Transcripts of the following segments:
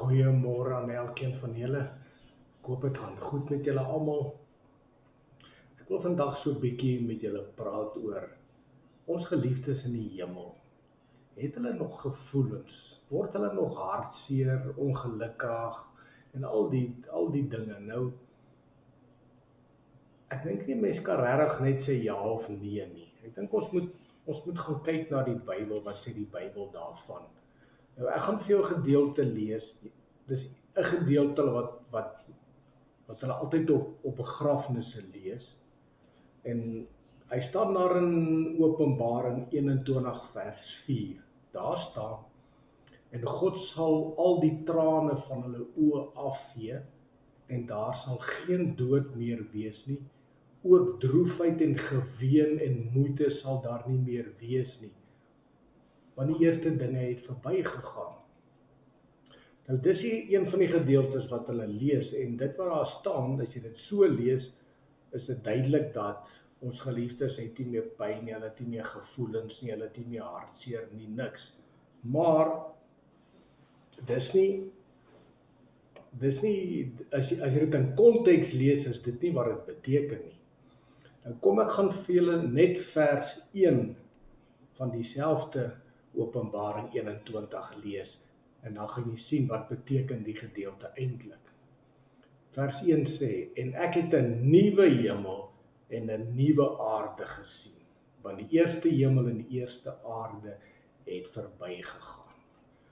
Goeiemôre aan elkeen van julle. Ek hoop dit gaan goed met julle almal. Ek wil vandag so 'n bietjie met julle praat oor ons geliefdes in die hemel. Het hulle nog gevoelens? Word hulle nog hartseer, ongelukkig en al die dinge? Nou, ek dink nie mens kan regtig net sê ja of nee nie. Ek dink ons moet gaan kyk na die Bybel, wat sê die Bybel daarvan. Nou, ek gaan vir jou 'n gedeelte lees. Dis 'n gedeelte wat hulle altyd op begrafnisse lees. En hy staan daar in Openbaring 21 vers 4. Daar staan: en God sal al die trane van hulle oë afvee, en daar sal geen dood meer wees nie. Ook droefheid en geween en moeite sal daar nie meer wees nie, want die eerste dinge het verbygegaan. Nou, dis een van die gedeeltes wat hulle lees, en dit wat daar staan, as jy dit so lees, is dit duidelik dat ons geliefdes het nie meer pyn nie, hulle het nie meer gevoelens nie, hulle het nie meer hartseer nie, niks. Maar dis nie, as jy dit in konteks lees, is dit nie wat dit beteken nie. Nou kom ek gaan vir julle net vers 1 van dieselfde Openbaring 21 lees, en dan gaan jy sien wat beteken die gedeelte eintlik. Vers 1 sê: en ek het 'n nuwe hemel en 'n nuwe aarde gesien, want die eerste hemel en die eerste aarde het verbygegaan.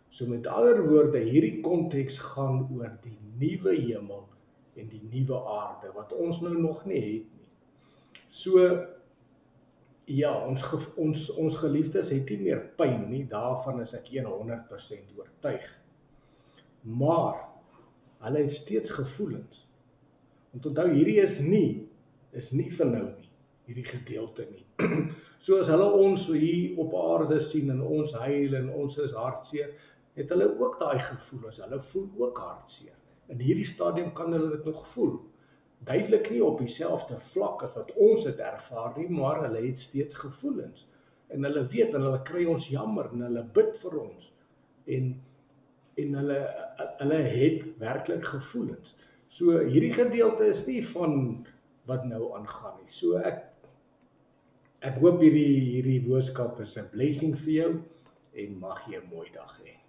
So met ander woorde, hierdie konteks gaan oor die nuwe hemel en die nuwe aarde, wat ons nou nog nie het nie. So, ja, ons geliefdes het nie meer pyn nie, daarvan is ek 100% oortuig. Maar, hulle het steeds gevoelens. Want onthou, hierdie is nie vir nou nie, hierdie gedeelte nie. So as hulle ons hier op aarde sien, en ons huil, en ons is hartseer, het hulle ook daai gevoelens, hulle voel ook hartseer. In hierdie stadium kan hulle dit nog voel. Duidelik nie op dieselfde vlak as wat ons het ervaar nie, maar hulle het steeds gevoelens. En hulle weet, en hulle kry ons jammer, en hulle bid vir ons. En hulle het werklik gevoelens. So hierdie gedeelte is nie van wat nou aangaan nie. So ek hoop hierdie boodskap is 'n blessing vir jou, en mag jy 'n mooi dag hê.